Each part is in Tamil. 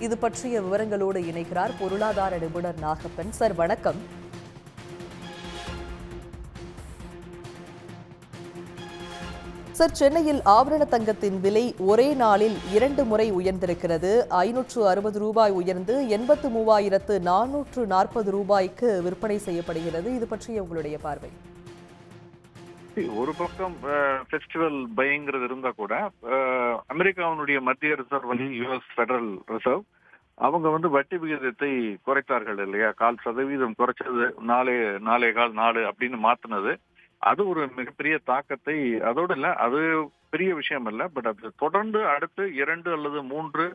இது பற்றிய விவரங்களோடு இணைகிறார் பொருளாதார நிபுணர் நாகப்பன். சார் வணக்கம். சார், சென்னையில் ஆபரண தங்கத்தின் விலை ஒரே நாளில் 2 முறை உயர்ந்திருக்கிறது. 560 ரூபாய் உயர்ந்து 83,440 ரூபாய்க்கு விற்பனை செய்யப்படுகிறது. இது பற்றிய உங்களுடைய பார்வை? ஒரு பக்கம் ஃபெஸ்டிவல் பைங்கிறது இருந்தா கூட அமெரிக்காவினுடைய மத்திய ரிசர்வ் வங்கி யுஎஸ் ஃபெடரல் ரிசர்வ் அவங்க வட்டி விகிதத்தை குறைத்தார்கள் இல்லையா? 0.25 குறைச்சது 4 அப்படின்னு மாத்தினது. அது ஒரு மிகப்பெரிய தாக்கத்தை, அதோடு இல்ல, அது பெரிய விஷயம் இல்ல, பட் அது தொடர்ந்து அடுத்து 2 அல்லது 3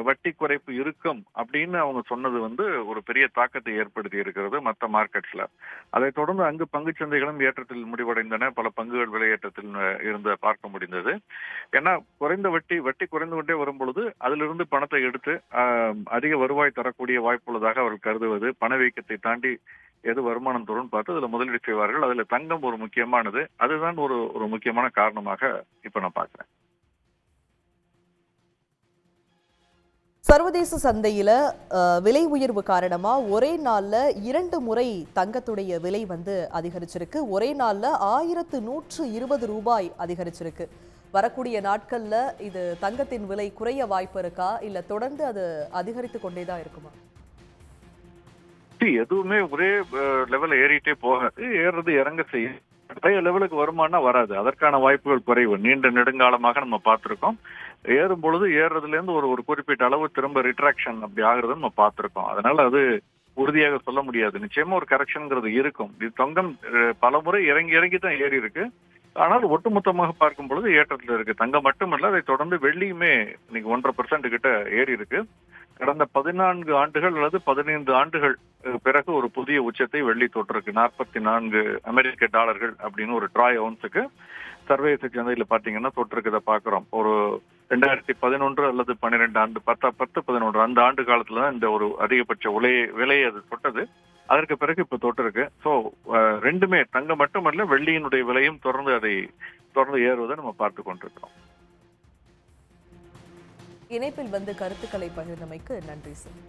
வட்டி குறைப்பு இருக்கும் அப்படின்னு அவங்க சொன்னது ஒரு பெரிய தாக்கத்தை ஏற்படுத்தி இருக்கிறது மற்ற மார்க்கெட்ஸ்ல. அதை தொடர்ந்து அங்கு பங்குச்சந்தைகளும் ஏற்றத்தில் முடிவடைந்தன. பல பங்குகள் விலையேற்றத்தில் பார்க்க முடிந்தது. ஏன்னா வட்டி குறைந்து கொண்டே வரும் பொழுது அதிலிருந்து பணத்தை எடுத்து அதிக வருவாய் தரக்கூடிய வாய்ப்புள்ளதாக அவர்கள் கருதுவது, பணவீக்கத்தை தாண்டி எது வருமானம் தரும் பார்த்து அதுல முதலீடு செய்வார்கள். அதுல தங்கம் ஒரு முக்கியமானது. அதுதான் ஒரு முக்கியமான காரணமாக இப்ப நான் பார்க்கிறேன். சர்வதேச சந்தையில விலை உயர்வு காரணமா ஒரே நாள்ல 2 முறை தங்கத்துடைய விலை அதிகரிச்சிருக்கு. ஒரே நாள்ல 1120 ரூபாய் அதிகரிச்சிருக்கு. வரக்கூடிய நாட்கள்ல இது தங்கத்தின் விலை குறைய வாய்ப்பு இருக்கா, இல்ல தொடர்ந்து அது அதிகரித்து கொண்டேதான் இருக்குமா? எதுவுமே ஒரே லெவல் ஏறிட்டே போகாது. ஏறது இறங்க செய்யும். பழைய லெவலுக்கு வருமானா வராது. அதற்கான வாய்ப்புகள் குறைவு. நீண்ட நெடுங்காலமாக நம்ம பார்த்திருக்கோம். ஏறும் பொழுது ஏறுறதுல இருந்து ஒரு குறிப்பிட்ட அளவு திரும்ப ரிட்ராக்ஷன் அப்படி ஆகுறது நம்ம பார்த்திருக்கோம். அதனால அது உறுதியாக சொல்ல முடியாது. நிச்சயமா ஒரு கரெக்ஷன்ங்கிறது இருக்கும். இது தங்கம் பல முறை இறங்கி தான் ஏறி இருக்கு. ஆனால் ஒட்டுமொத்தமாக பார்க்கும் பொழுது ஏற்றத்தில் இருக்கு. தங்கம் மட்டுமல்ல, அதை தொடர்ந்து வெள்ளியுமே இன்னைக்கு 1.5% கிட்ட ஏறி இருக்கு. கடந்த 14 ஆண்டுகள் அல்லது 15 ஆண்டுகள் பிறகு ஒரு புதிய உச்சத்தை வெள்ளி தொட்டிருக்கு. 44 அமெரிக்க டாலர்கள் அப்படின்னு ஒரு ட்ராய் அவுன்ஸுக்கு சர்வதேச சந்தையில பாத்தீங்கன்னா தொட்டிருக்கதை பாக்குறோம். ஒரு 2011 அல்லது 12 ஆண்டு 10-11 அந்த ஆண்டு காலத்துலதான் இந்த ஒரு அதிகபட்ச விலையை அது தொட்டது. அதற்கு பிறகு இப்ப தொட்டிருக்கு. சோ ரெண்டுமே, தங்கம் மட்டுமல்ல, வெள்ளியினுடைய விலையும் தொடர்ந்து ஏறுவதை நம்ம பார்த்து கொண்டிருக்கிறோம். இணைப்பில் கருத்துக்களை பகிர்ந்தமைக்கு நன்றி சார்.